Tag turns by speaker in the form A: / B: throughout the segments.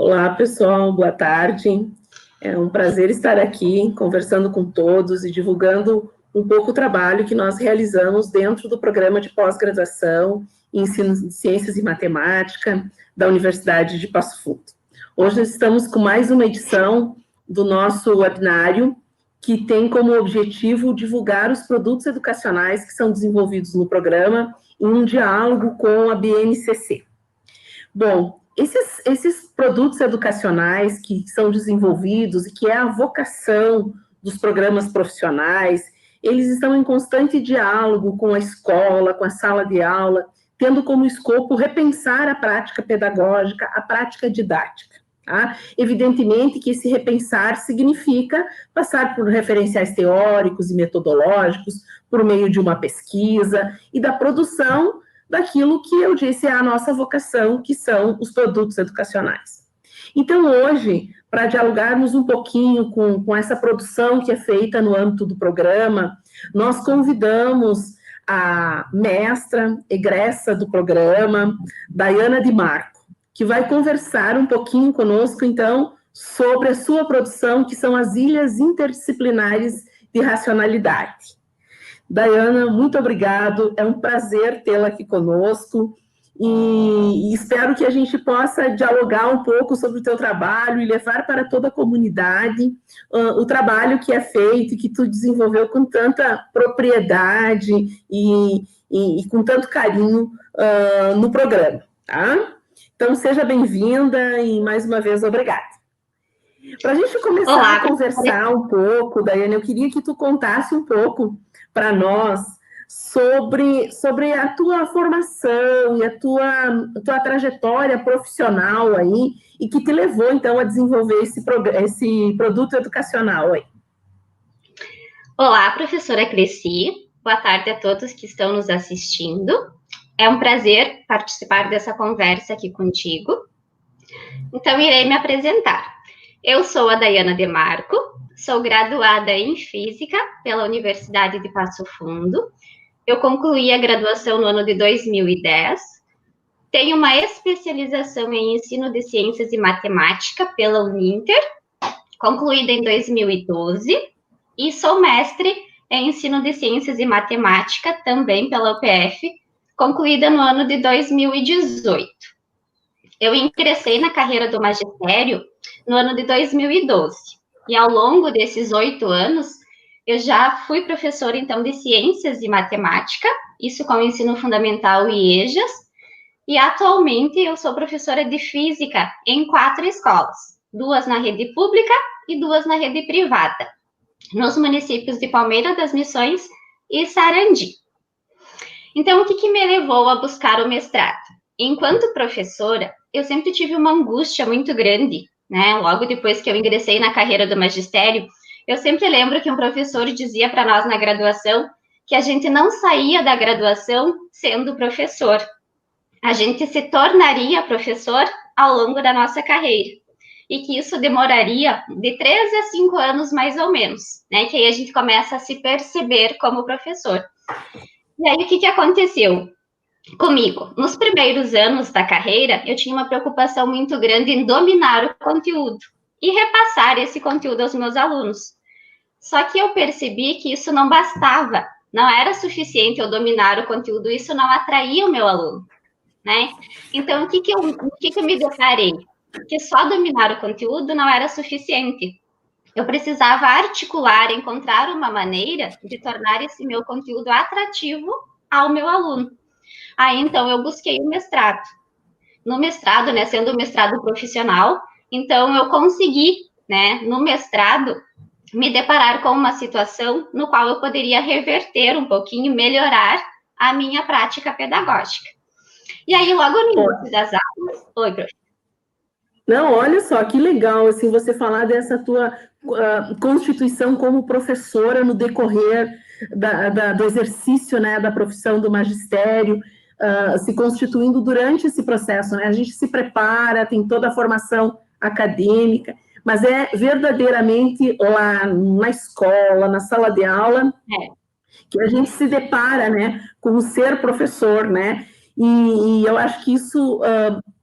A: Olá, pessoal, boa tarde. É um prazer estar aqui conversando com todos e divulgando um pouco o trabalho que nós realizamos dentro do programa de pós-graduação em ensino de ciências e matemática da Universidade de Passo Fundo. Hoje nós estamos com mais uma edição do nosso webinário, que tem como objetivo divulgar os produtos educacionais que são desenvolvidos no programa em um diálogo com a BNCC. Bom, esses produtos educacionais que são desenvolvidos e que é a vocação dos programas profissionais, eles estão em constante diálogo com a escola, com a sala de aula, tendo como escopo repensar a prática pedagógica, a prática didática. Tá? Evidentemente que esse repensar significa passar por referenciais teóricos e metodológicos, por meio de uma pesquisa e da produção daquilo que eu disse é a nossa vocação, que são os produtos educacionais. Então, hoje, para dialogarmos um pouquinho com essa produção que é feita no âmbito do programa, nós convidamos a mestra egressa do programa, Daiana de Marco, que vai conversar um pouquinho conosco, então, sobre a sua produção, que são as ilhas interdisciplinares de racionalidade. Daiana, muito obrigado, é um prazer tê-la aqui conosco e espero que a gente possa dialogar um pouco sobre o teu trabalho e levar para toda a comunidade o trabalho que é feito e que tu desenvolveu com tanta propriedade e com tanto carinho no programa, tá? Então, seja bem-vinda e, mais uma vez, obrigada. Para a gente começar a conversar um pouco, Daiana, eu queria que tu contasse um pouco para nós sobre a tua formação e a tua trajetória profissional aí, e que te levou, então, a desenvolver esse produto educacional aí.
B: Olá, professora Cresci. Boa tarde a todos que estão nos assistindo. É um prazer participar dessa conversa aqui contigo. Então, irei me apresentar. Eu sou a Daiana de Marco, sou graduada em Física pela Universidade de Passo Fundo. Eu concluí a graduação no ano de 2010. Tenho uma especialização em Ensino de Ciências e Matemática pela Uninter, concluída em 2012. E sou mestre em Ensino de Ciências e Matemática, também pela UPF, concluída no ano de 2018. Eu ingressei na carreira do magistério no ano de 2012. E ao longo desses 8 anos, eu já fui professora, então, de Ciências e Matemática, isso com o ensino fundamental e EJAS, e atualmente eu sou professora de Física em 4 escolas, 2 na rede pública e 2 na rede privada, nos municípios de Palmeira das Missões e Sarandi. Então, o que me levou a buscar o mestrado? Enquanto professora, eu sempre tive uma angústia muito grande, né? Logo depois que eu ingressei na carreira do magistério, eu sempre lembro que um professor dizia para nós na graduação que a gente não saía da graduação sendo professor. A gente se tornaria professor ao longo da nossa carreira. E que isso demoraria de 3 a 5 anos, mais ou menos, né? Que aí a gente começa a se perceber como professor. E aí, o que aconteceu comigo? Nos primeiros anos da carreira, eu tinha uma preocupação muito grande em dominar o conteúdo e repassar esse conteúdo aos meus alunos. Só que eu percebi que isso não bastava, não era suficiente eu dominar o conteúdo, isso não atraía o meu aluno, né? Então, o que eu me deparei? Que só dominar o conteúdo não era suficiente. Eu precisava articular, encontrar uma maneira de tornar esse meu conteúdo atrativo ao meu aluno. Aí, então, eu busquei o mestrado. No mestrado, né, sendo um mestrado profissional, então eu consegui, né, no mestrado, me deparar com uma situação no qual eu poderia reverter um pouquinho, melhorar a minha prática pedagógica. E aí, logo no início das aulas... Oi, professor.
A: Não, olha só, que legal, assim, você falar dessa tua constituição como professora no decorrer do exercício, né, da profissão do magistério, se constituindo durante esse processo, né? A gente se prepara, tem toda a formação acadêmica, mas é verdadeiramente lá na escola, na sala de aula, que a gente se depara, né, com o ser professor, né? E eu acho que isso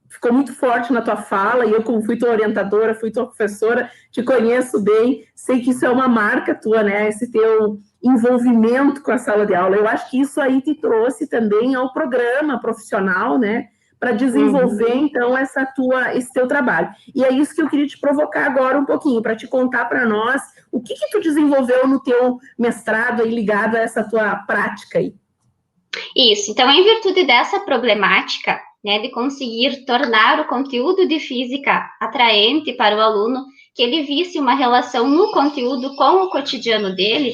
A: ficou muito forte na tua fala, e eu, como fui tua orientadora, fui tua professora, te conheço bem, sei que isso é uma marca tua, né? Esse teu envolvimento com a sala de aula. Eu acho que isso aí te trouxe também ao programa profissional, né? Para desenvolver, então, esse teu trabalho. E é isso que eu queria te provocar agora um pouquinho, para te contar para nós o que tu desenvolveu no teu mestrado aí, ligado a essa tua prática aí.
B: Isso, então, em virtude dessa problemática, né, de conseguir tornar o conteúdo de física atraente para o aluno, que ele visse uma relação no conteúdo com o cotidiano dele,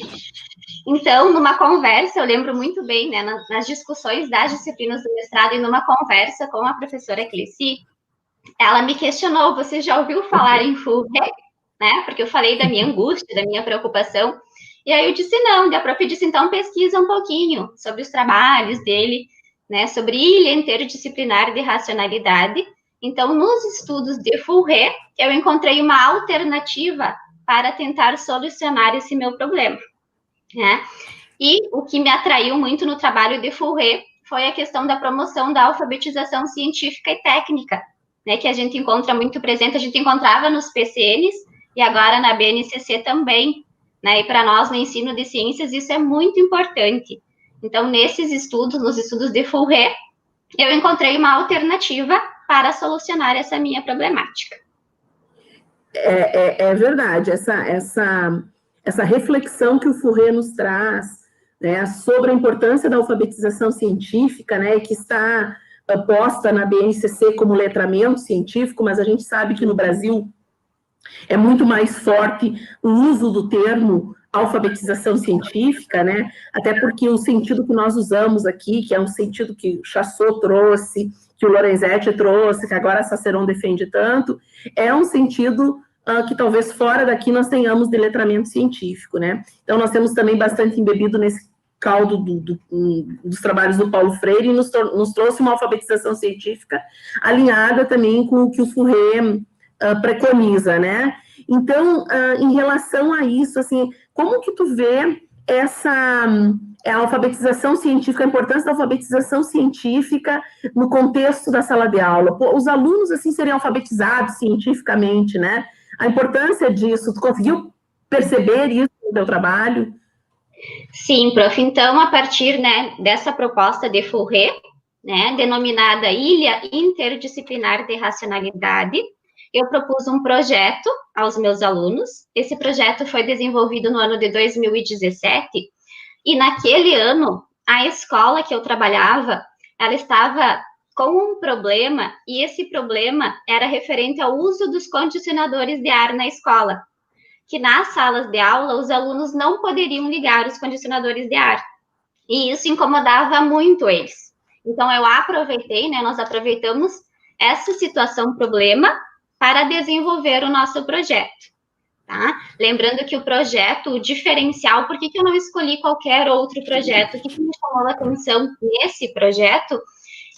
B: então, numa conversa, eu lembro muito bem, né, nas discussões das disciplinas do mestrado e numa conversa com a professora Cleci, ela me questionou, você já ouviu falar em Fourier? Né, porque eu falei da minha angústia, da minha preocupação, e aí eu disse não, e a prof disse, então pesquisa um pouquinho sobre os trabalhos dele, né, sobre ilha interdisciplinar de racionalidade. Então, nos estudos de Fourier, eu encontrei uma alternativa para tentar solucionar esse meu problema, né? E o que me atraiu muito no trabalho de Fourier foi a questão da promoção da alfabetização científica e técnica, né, que a gente encontra muito presente, a gente encontrava nos PCNs e agora na BNCC também, né? E para nós no ensino de ciências isso é muito importante. Então, nesses estudos, nos estudos de Fourier, eu encontrei uma alternativa para solucionar essa minha problemática.
A: É verdade, essa reflexão que o Fourier nos traz, né, sobre a importância da alfabetização científica, né, que está posta na BNCC como letramento científico, mas a gente sabe que no Brasil é muito mais forte o uso do termo alfabetização científica, né? Até porque o sentido que nós usamos aqui, que é um sentido que o Chassot trouxe, que o Lorenzetti trouxe, que agora a Saceron defende tanto, é um sentido que talvez fora daqui nós tenhamos de letramento científico, né? Então, nós temos também bastante embebido nesse caldo dos trabalhos do Paulo Freire, e nos trouxe uma alfabetização científica alinhada também com o que o Fourier preconiza, né? Então, em relação a isso, assim, como que tu vê a alfabetização científica, a importância da alfabetização científica no contexto da sala de aula? Os alunos, assim, seriam alfabetizados cientificamente, né? A importância disso, tu conseguiu perceber isso no teu trabalho?
B: Sim, prof. Então, a partir, né, dessa proposta de Fourier, né, denominada Ilha Interdisciplinar de Racionalidade, eu propus um projeto aos meus alunos. Esse projeto foi desenvolvido no ano de 2017, e naquele ano, a escola que eu trabalhava, ela estava com um problema, e esse problema era referente ao uso dos condicionadores de ar na escola, que nas salas de aula os alunos não poderiam ligar os condicionadores de ar, e isso incomodava muito eles. Então, eu aproveitei, né, nós aproveitamos essa situação, problema, para desenvolver o nosso projeto, tá? Lembrando que o projeto, o diferencial, por que eu não escolhi qualquer outro projeto? O que me chamou a atenção nesse projeto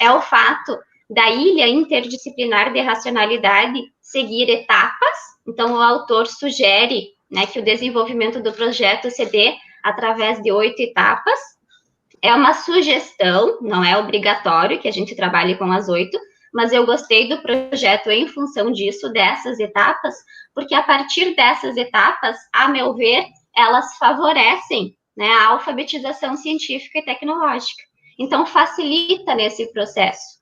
B: é o fato da ilha interdisciplinar de racionalidade seguir etapas. Então, o autor sugere, né, que o desenvolvimento do projeto se dê através de 8 etapas. É uma sugestão, não é obrigatório que a gente trabalhe com as 8, mas eu gostei do projeto em função disso, dessas etapas, porque a partir dessas etapas, a meu ver, elas favorecem, né, a alfabetização científica e tecnológica. Então, facilita nesse processo.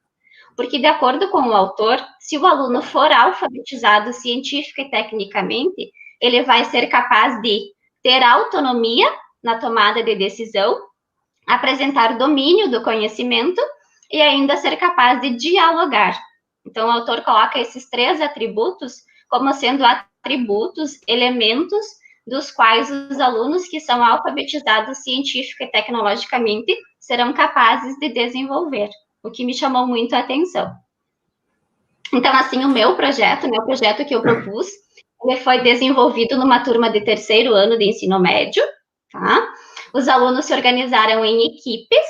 B: Porque, de acordo com o autor, se o aluno for alfabetizado científica e tecnicamente, ele vai ser capaz de ter autonomia na tomada de decisão, apresentar domínio do conhecimento e ainda ser capaz de dialogar. Então, o autor coloca esses 3 atributos como sendo atributos, elementos dos quais os alunos que são alfabetizados científica e tecnologicamente serão capazes de desenvolver, o que me chamou muito a atenção. Então, assim, o meu projeto, né, o projeto que eu propus, ele foi desenvolvido numa turma de 3º ano de ensino médio, tá? Os alunos se organizaram em equipes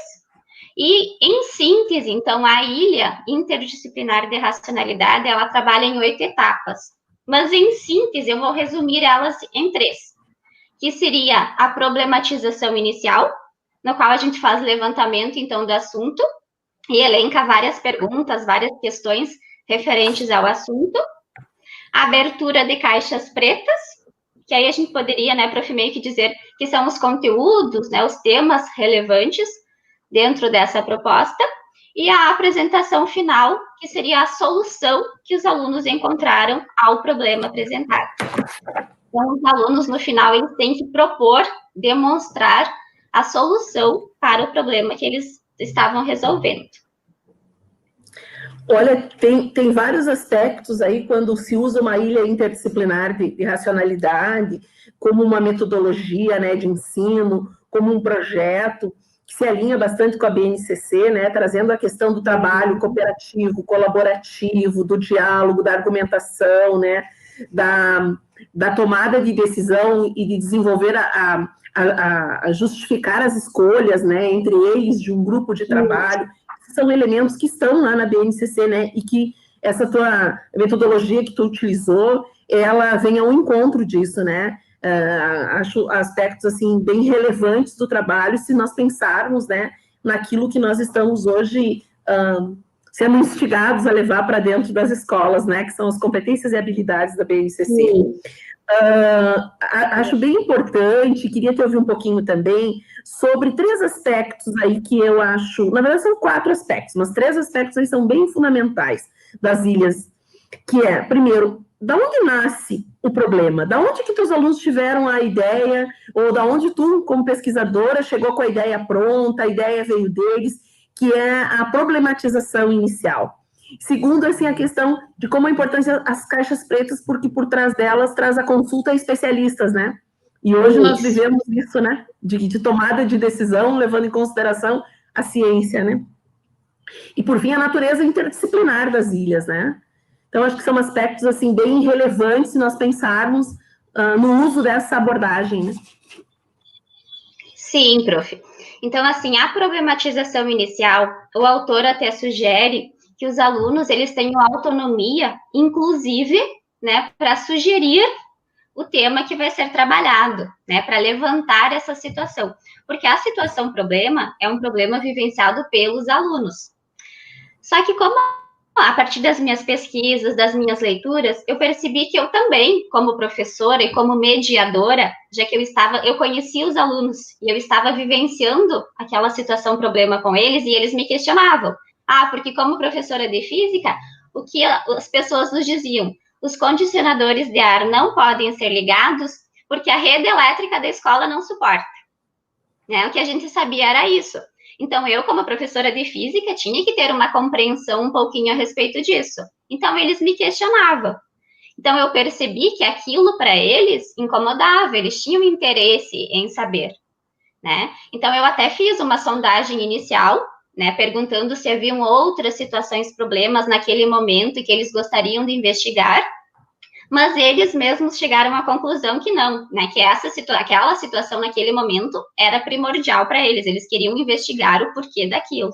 B: e, em síntese, então, a ilha interdisciplinar de racionalidade, ela trabalha em 8 etapas. Mas, em síntese, eu vou resumir elas em 3, que seria a problematização inicial, no qual a gente faz levantamento, então, do assunto e elenca várias perguntas, várias questões referentes ao assunto, a abertura de caixas pretas, que aí a gente poderia, né, prof. meio que dizer que são os conteúdos, né, os temas relevantes dentro dessa proposta, e a apresentação final, que seria a solução que os alunos encontraram ao problema apresentado. Então, os alunos, no final, eles têm que propor, demonstrar a solução para o problema que eles estavam resolvendo.
A: Olha, tem vários aspectos aí quando se usa uma ilha interdisciplinar de racionalidade, como uma metodologia, né, de ensino, como um projeto, que se alinha bastante com a BNCC, né, trazendo a questão do trabalho cooperativo, colaborativo, do diálogo, da argumentação, né, da tomada de decisão e de desenvolver a justificar as escolhas, né, entre eles, de um grupo de trabalho. São elementos que estão lá na BNCC, né, e que essa tua metodologia que tu utilizou, ela vem ao encontro disso, né. Acho aspectos, assim, bem relevantes do trabalho, se nós pensarmos, né, naquilo que nós estamos hoje sendo instigados a levar para dentro das escolas, né, que são as competências e habilidades da BNCC. Acho bem importante, queria te ouvir um pouquinho também sobre 3 aspectos aí que eu acho, na verdade são 4 aspectos, mas 3 aspectos aí são bem fundamentais das ilhas, que é, primeiro, da onde nasce o problema? Da onde que teus alunos tiveram a ideia, ou da onde tu, como pesquisadora, chegou com a ideia pronta, a ideia veio deles, que é a problematização inicial. Segundo, assim, a questão de como é importante as caixas pretas, porque por trás delas traz a consulta a especialistas, né? E hoje nós vivemos isso, né? De tomada de decisão, levando em consideração a ciência, né? E, por fim, a natureza interdisciplinar das ilhas, né? Então, acho que são aspectos, assim, bem relevantes se nós pensarmos no uso dessa abordagem, né?
B: Sim, prof. Então, assim, a problematização inicial, o autor até sugere que os alunos, eles tenham autonomia, inclusive, né, para sugerir o tema que vai ser trabalhado, né, para levantar essa situação. Porque a situação problema é um problema vivenciado pelos alunos. Só que como a partir das minhas pesquisas, das minhas leituras, eu percebi que eu também, como professora e como mediadora, já que eu conhecia os alunos e eu estava vivenciando aquela situação problema com eles e eles me questionavam. Porque como professora de física, o que as pessoas nos diziam? Os condicionadores de ar não podem ser ligados porque a rede elétrica da escola não suporta. Né? O que a gente sabia era isso. Então, eu, como professora de física, tinha que ter uma compreensão um pouquinho a respeito disso. Então, eles me questionavam. Então, eu percebi que aquilo para eles incomodava, eles tinham interesse em saber, né? Então, eu até fiz uma sondagem inicial, né, perguntando se haviam outras situações, problemas naquele momento que eles gostariam de investigar, mas eles mesmos chegaram à conclusão que não, né, que aquela situação naquele momento era primordial para eles queriam investigar o porquê daquilo,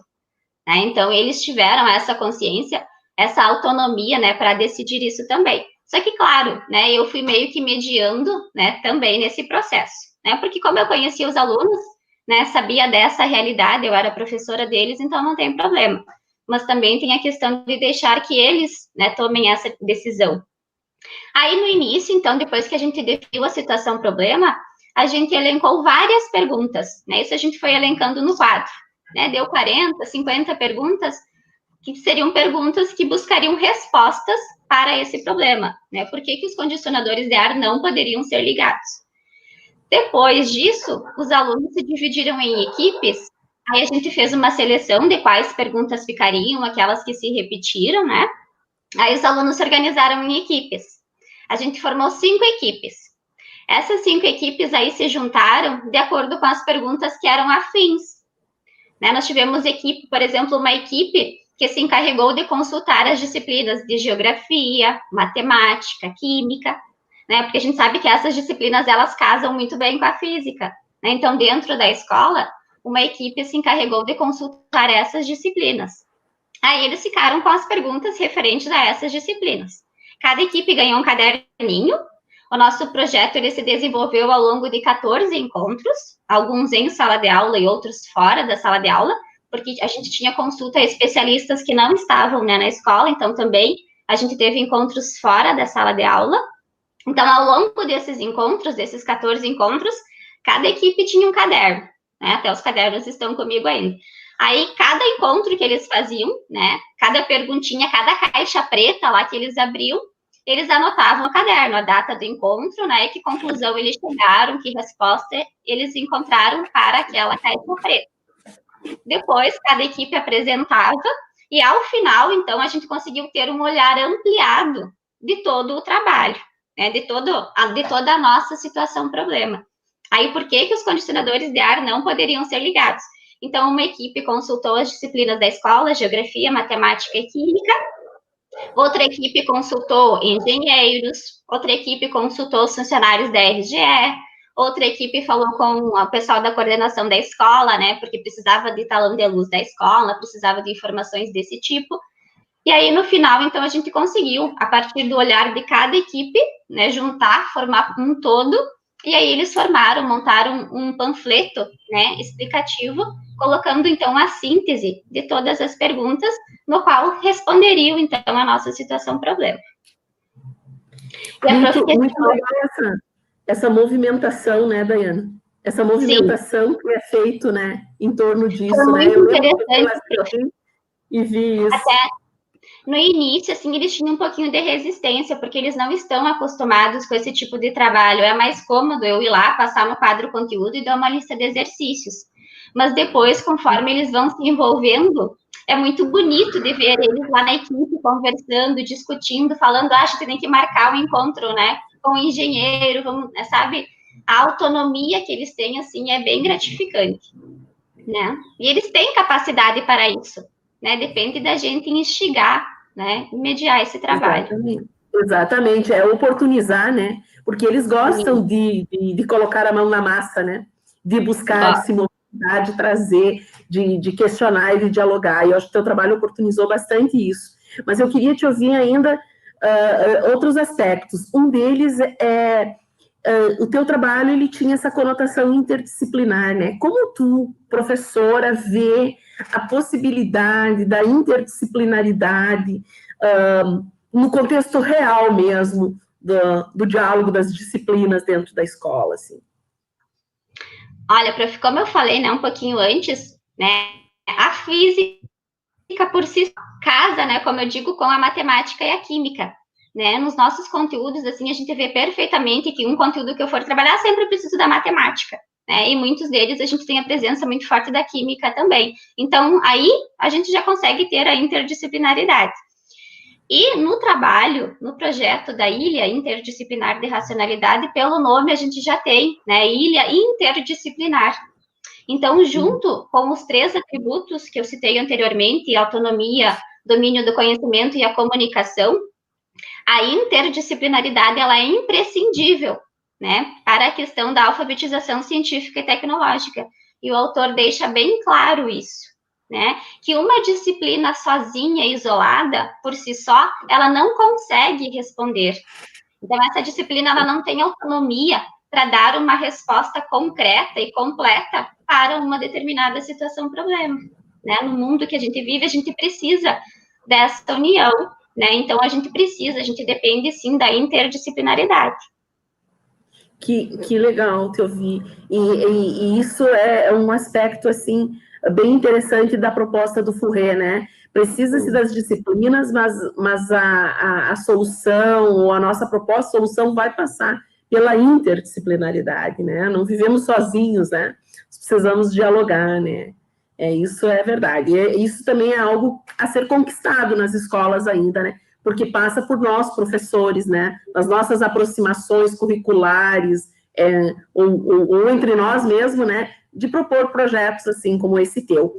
B: né, então eles tiveram essa consciência, essa autonomia, né, para decidir isso também. Só que, claro, né, eu fui meio que mediando, né, também nesse processo, né, porque como eu conhecia os alunos, né, sabia dessa realidade, eu era professora deles, então não tem problema, mas também tem a questão de deixar que eles, né, tomem essa decisão. Aí, no início, então, depois que a gente definiu a situação problema, a gente elencou várias perguntas, né? Isso a gente foi elencando no quadro, né? Deu 40, 50 perguntas, que seriam perguntas que buscariam respostas para esse problema, né? Por que os condicionadores de ar não poderiam ser ligados? Depois disso, os alunos se dividiram em equipes, aí a gente fez uma seleção de quais perguntas ficariam, aquelas que se repetiram, né? Aí os alunos se organizaram em equipes. A gente formou 5 equipes. Essas 5 equipes aí se juntaram de acordo com as perguntas que eram afins. Né? Nós tivemos equipe, por exemplo, uma equipe que se encarregou de consultar as disciplinas de geografia, matemática, química, né? Porque a gente sabe que essas disciplinas, elas casam muito bem com a física. Né? Então, dentro da escola, uma equipe se encarregou de consultar essas disciplinas. Aí eles ficaram com as perguntas referentes a essas disciplinas. Cada equipe ganhou um caderninho. O nosso projeto ele se desenvolveu ao longo de 14 encontros, alguns em sala de aula e outros fora da sala de aula, porque a gente tinha consulta a especialistas que não estavam, né, na escola, então também a gente teve encontros fora da sala de aula. Então, ao longo desses encontros, desses 14 encontros, cada equipe tinha um caderno, né? Até os cadernos estão comigo ainda. Aí, cada encontro que eles faziam, né? Cada perguntinha, cada caixa preta lá que eles abriam, eles anotavam no caderno a data do encontro, né? E que conclusão eles chegaram, que resposta eles encontraram para aquela caixa preta. Depois, cada equipe apresentava, e ao final, então, a gente conseguiu ter um olhar ampliado de todo o trabalho, né? De toda a nossa situação problema. Aí, por que os condicionadores de ar não poderiam ser ligados? Então, uma equipe consultou as disciplinas da escola, geografia, matemática e química. Outra equipe consultou engenheiros. Outra equipe consultou os funcionários da RGE. Outra equipe falou com o pessoal da coordenação da escola, né? Porque precisava de talão de luz da escola, precisava de informações desse tipo. E aí, no final, então, a gente conseguiu, a partir do olhar de cada equipe, né, juntar, formar um todo. E aí eles montaram um panfleto, né, explicativo, colocando, então, a síntese de todas as perguntas, no qual responderiam, então, a nossa situação problema.
A: E muito legal essa movimentação, né, Daiane? Essa movimentação que é feito, né, em torno disso,
B: né?
A: Eu
B: interessante,
A: e vi isso.
B: Até no início, assim, eles tinham um pouquinho de resistência, porque eles não estão acostumados com esse tipo de trabalho. É mais cômodo eu ir lá, passar no quadro conteúdo e dar uma lista de exercícios. Mas depois, conforme eles vão se envolvendo, é muito bonito de ver eles lá na equipe conversando, discutindo, falando, a gente tem que marcar um encontro, né, com o engenheiro, vamos, sabe? A autonomia que eles têm, assim, é bem gratificante, né? E eles têm capacidade para isso, né? Depende da gente instigar, né? E mediar esse trabalho.
A: Exatamente, é oportunizar, né? Porque eles gostam de colocar a mão na massa, né? De buscar, de se movimentar, de trazer, de questionar e de dialogar. E eu acho que o teu trabalho oportunizou bastante isso. Mas eu queria te ouvir ainda outros aspectos. Um deles é o teu trabalho, ele tinha essa conotação interdisciplinar, né? Como tu, professora, vê a possibilidade da interdisciplinaridade no contexto real mesmo do diálogo das disciplinas dentro da escola, assim?
B: Olha, prof, como eu falei, né, um pouquinho antes, né, a física por si casa, né, como eu digo, com a matemática e a química, né? Nos nossos conteúdos, assim, a gente vê perfeitamente que um conteúdo que eu for trabalhar sempre preciso da matemática, né? E muitos deles a gente tem a presença muito forte da química também. Então, aí a gente já consegue ter a interdisciplinaridade. E no trabalho, no projeto da Ilha Interdisciplinar de Racionalidade, pelo nome a gente já tem, né? Ilha Interdisciplinar. Então, junto com os 3 atributos que eu citei anteriormente, autonomia, domínio do conhecimento e a comunicação, a interdisciplinaridade ela é imprescindível, né, para a questão da alfabetização científica e tecnológica. E o autor deixa bem claro isso, né, que uma disciplina sozinha, isolada, por si só, ela não consegue responder. Então, essa disciplina ela não tem autonomia para dar uma resposta concreta e completa para uma determinada situação, problema. Né? No mundo que a gente vive, a gente precisa dessa união, né? Então, a gente depende, sim, da interdisciplinaridade.
A: Que legal te ouvir. E isso é um aspecto, assim, bem interessante da proposta do Fourré, né? Precisa-se das disciplinas, mas a solução, ou a nossa proposta de solução vai passar pela interdisciplinaridade, né? Não vivemos sozinhos, né? Precisamos dialogar, né? Isso é verdade. E isso também é algo a ser conquistado nas escolas ainda, né? Porque passa por nós, professores, né? As nossas aproximações curriculares, ou entre nós mesmo, né? De propor projetos assim como esse teu.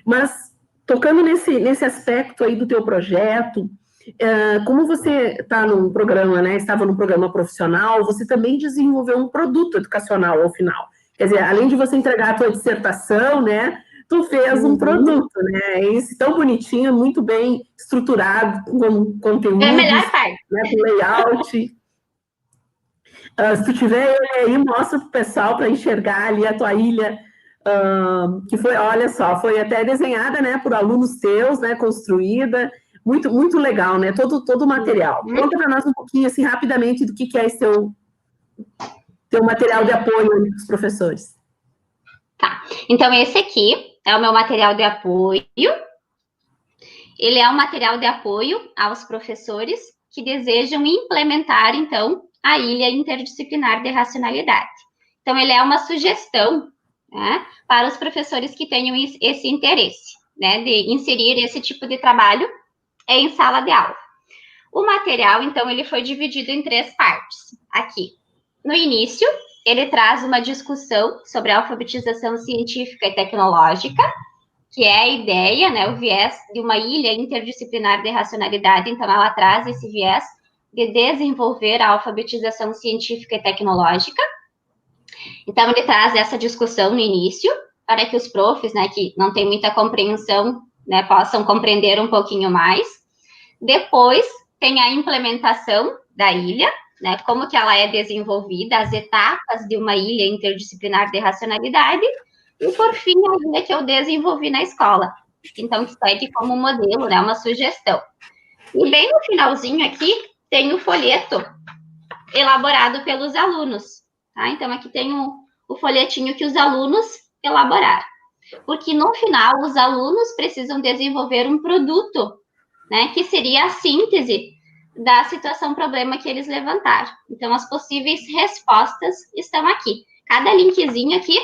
A: Mas, tocando nesse aspecto aí do teu projeto, como você está num programa, né? Estava num programa profissional, você também desenvolveu um produto educacional ao final. Quer dizer, além de você entregar a tua dissertação, né? Tu fez um produto, né? Esse tão bonitinho, muito bem estruturado, com conteúdos,
B: é a melhor parte,
A: né, com layout. Se tu tiver ele aí, mostra pro pessoal para enxergar ali a tua ilha que foi, olha só, foi até desenhada, né, por alunos seus, né, construída, muito, muito legal, né, todo o material. Conta para nós um pouquinho, assim, rapidamente, do que é esse teu material de apoio para os professores.
B: Tá, então esse aqui é o meu material de apoio. Ele é um material de apoio aos professores que desejam implementar, então, a ilha interdisciplinar de racionalidade. Então, ele é uma sugestão, né, para os professores que tenham esse interesse, né, de inserir esse tipo de trabalho em sala de aula. O material, então, ele foi dividido em 3 partes. Aqui, no início, ele traz uma discussão sobre a alfabetização científica e tecnológica, que é a ideia, né, o viés de uma ilha interdisciplinar de racionalidade. Então, ela traz esse viés de desenvolver a alfabetização científica e tecnológica. Então, ele traz essa discussão no início, para que os profs, né, que não têm muita compreensão, né, possam compreender um pouquinho mais. Depois, tem a implementação da ilha, né, como que ela é desenvolvida, as etapas de uma ilha interdisciplinar de racionalidade, e, por fim, a ilha que eu desenvolvi na escola. Então, que segue como modelo, né, uma sugestão. E bem no finalzinho aqui, tem o folheto elaborado pelos alunos, tá? Então, aqui tem o folhetinho que os alunos elaboraram. Porque, no final, os alunos precisam desenvolver um produto, né, que seria a síntese da situação problema que eles levantaram. Então, as possíveis respostas estão aqui. Cada linkzinho aqui,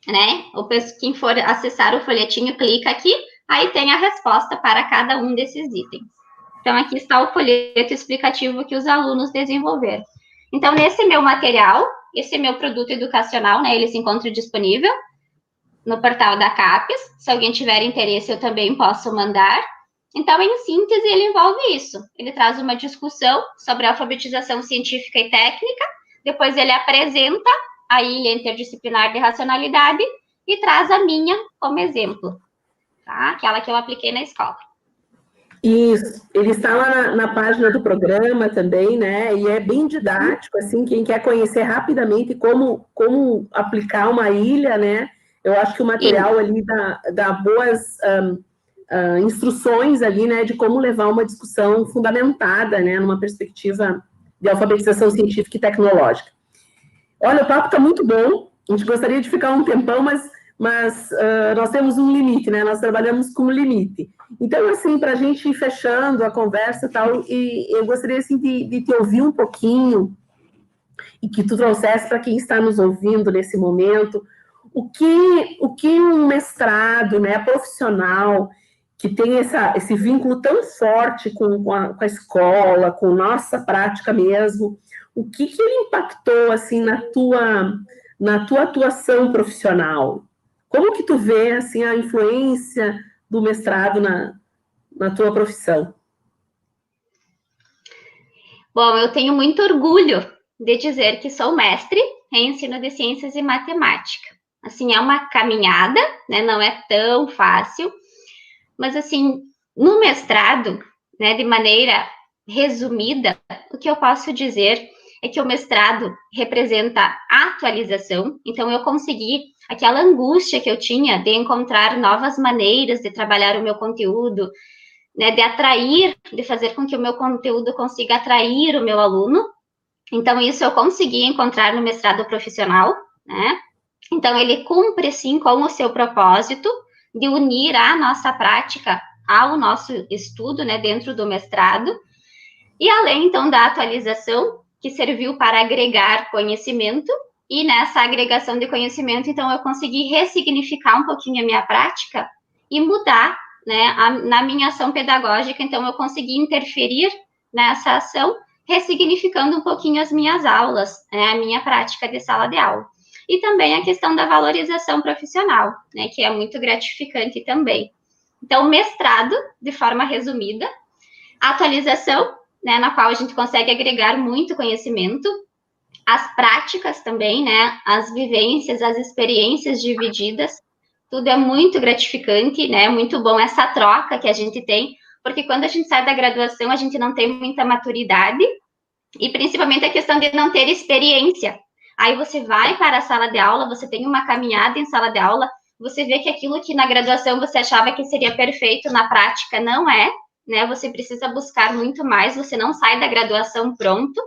B: né, quem for acessar o folhetinho, clica aqui, aí tem a resposta para cada um desses itens. Então, aqui está o folheto explicativo que os alunos desenvolveram. Então, nesse meu material, esse meu produto educacional, né, ele se encontra disponível no portal da CAPES. Se alguém tiver interesse, eu também posso mandar. Então, em síntese, ele envolve isso. Ele traz uma discussão sobre a alfabetização científica e técnica, depois ele apresenta a ilha interdisciplinar de racionalidade e traz a minha como exemplo, tá? Aquela que eu apliquei na escola.
A: Isso, ele está lá na página do programa também, né, e é bem didático, assim, quem quer conhecer rapidamente como aplicar uma ilha, né, eu acho que o material ali dá boas instruções ali, né, de como levar uma discussão fundamentada, né, numa perspectiva de alfabetização científica e tecnológica. Olha, o papo está muito bom, a gente gostaria de ficar um tempão, mas nós temos um limite, né? Nós trabalhamos com um limite. Então, assim, para a gente ir fechando a conversa e tal, e eu gostaria, assim, de te ouvir um pouquinho e que tu trouxesse para quem está nos ouvindo nesse momento o que um mestrado, né, profissional, que tem esse vínculo tão forte com a escola, com nossa prática mesmo, o que ele impactou, assim, na tua atuação profissional? Como que tu vê, assim, a influência do mestrado na tua profissão?
B: Bom, eu tenho muito orgulho de dizer que sou mestre em ensino de ciências e matemática. Assim, é uma caminhada, né? Não é tão fácil, mas, assim, no mestrado, né, de maneira resumida, o que eu posso dizer é que o mestrado representa atualização. Então, eu consegui aquela angústia que eu tinha de encontrar novas maneiras de trabalhar o meu conteúdo, né, de atrair, de fazer com que o meu conteúdo consiga atrair o meu aluno. Então, isso eu consegui encontrar no mestrado profissional, né? Então, ele cumpre, sim, com o seu propósito de unir a nossa prática ao nosso estudo, né, dentro do mestrado. E além, então, da atualização, que serviu para agregar conhecimento, e nessa agregação de conhecimento, então, eu consegui ressignificar um pouquinho a minha prática e mudar, né, na minha ação pedagógica. Então, eu consegui interferir nessa ação, ressignificando um pouquinho as minhas aulas, né, a minha prática de sala de aula. E também a questão da valorização profissional, né, que é muito gratificante também. Então, mestrado, de forma resumida, atualização, né, na qual a gente consegue agregar muito conhecimento, as práticas também, né, as vivências, as experiências divididas, tudo é muito gratificante, né, muito bom essa troca que a gente tem, porque quando a gente sai da graduação, a gente não tem muita maturidade, e principalmente a questão de não ter experiência, Aí você vai para a sala de aula, você tem uma caminhada em sala de aula, você vê que aquilo que na graduação você achava que seria perfeito, na prática não é, né? Você precisa buscar muito mais, você não sai da graduação pronto.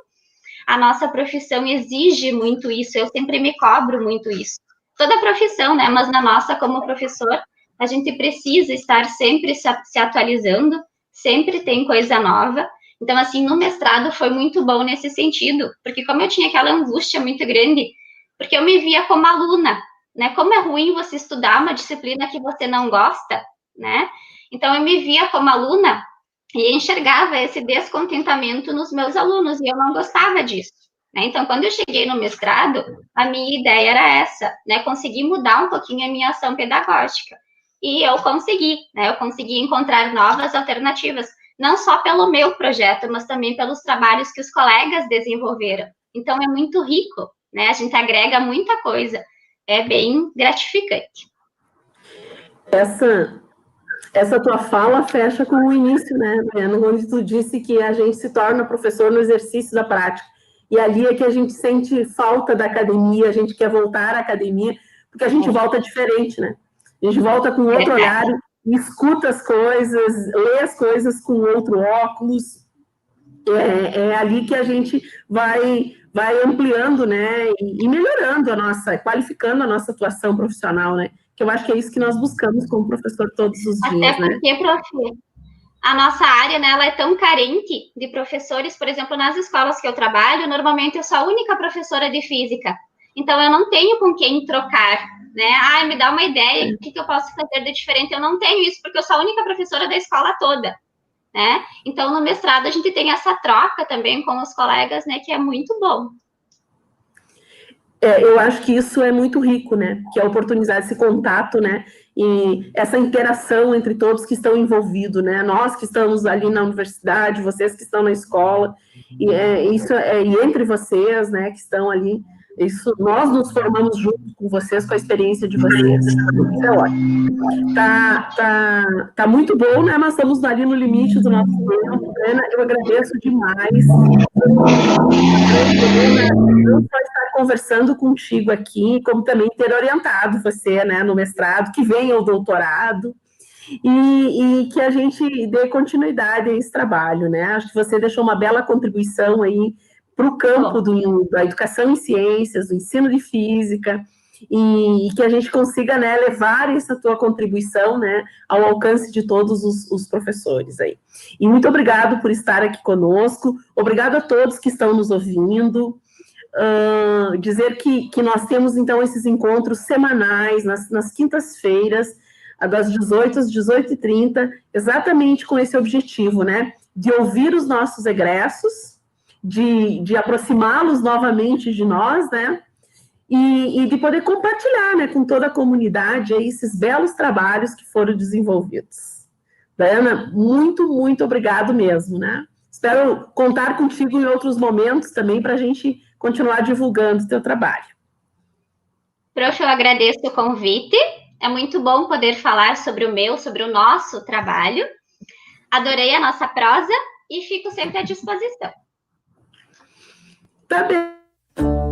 B: A nossa profissão exige muito isso, eu sempre me cobro muito isso. Toda profissão, né? Mas na nossa, como professor, a gente precisa estar sempre se atualizando, sempre tem coisa nova. Então, assim, no mestrado foi muito bom nesse sentido, porque como eu tinha aquela angústia muito grande, porque eu me via como aluna, né? Como é ruim você estudar uma disciplina que você não gosta, né? Então, eu me via como aluna e enxergava esse descontentamento nos meus alunos, e eu não gostava disso. Né? Então, quando eu cheguei no mestrado, a minha ideia era essa, né? Conseguir mudar um pouquinho a minha ação pedagógica. E eu consegui, né? Eu consegui encontrar novas alternativas, não só pelo meu projeto, mas também pelos trabalhos que os colegas desenvolveram. Então, é muito rico, né? A gente agrega muita coisa. É bem gratificante.
A: Essa tua fala fecha com o início, né, Mariana, onde tu disse que a gente se torna professor no exercício da prática. E ali é que a gente sente falta da academia, a gente quer voltar à academia, porque a gente volta diferente, né? A gente volta com outro olhar, escuta as coisas, lê as coisas com outro óculos. É ali que a gente vai ampliando, né, e melhorando qualificando a nossa atuação profissional, né? Que eu acho que é isso que nós buscamos como professor todos os dias,
B: Até porque,
A: né?
B: prof, a nossa área, né, ela é tão carente de professores, por exemplo, nas escolas que eu trabalho, normalmente eu sou a única professora de física, então eu não tenho com quem trocar, né, me dá uma ideia, o que eu posso fazer de diferente, eu não tenho isso, porque eu sou a única professora da escola toda, né, então no mestrado a gente tem essa troca também com os colegas, né, que é muito bom.
A: Eu acho que isso é muito rico, né? Que é oportunizar esse contato, né? E essa interação entre todos que estão envolvidos, né? Nós que estamos ali na universidade, vocês que estão na escola, e entre vocês, né? Que estão ali, isso, nós nos formamos junto com vocês, com a experiência de vocês. Isso é ótimo. Tá muito bom, né? Nós estamos ali no limite do nosso tempo, Ana. Eu agradeço demais. Não só estar conversando contigo aqui, como também ter orientado você, né, no mestrado, que venha o doutorado, e que a gente dê continuidade a esse trabalho, né? Acho que você deixou uma bela contribuição aí para o campo da educação em ciências, do ensino de física, e que a gente consiga, né, levar essa tua contribuição, né, ao alcance de todos os professores aí. E muito obrigado por estar aqui conosco, obrigado a todos que estão nos ouvindo. Dizer que nós temos, então, esses encontros semanais, nas quintas-feiras, das 18 às 18h30, exatamente com esse objetivo, né, de ouvir os nossos egressos, de aproximá-los novamente de nós, né, e de poder compartilhar, né, com toda a comunidade aí, esses belos trabalhos que foram desenvolvidos. Daiana, muito, muito obrigado mesmo, né? Espero contar contigo em outros momentos também para a gente continuar divulgando o teu trabalho.
B: Prof, eu agradeço o convite. É muito bom poder falar sobre o nosso trabalho. Adorei a nossa prosa e fico sempre à disposição.
A: Tá bem.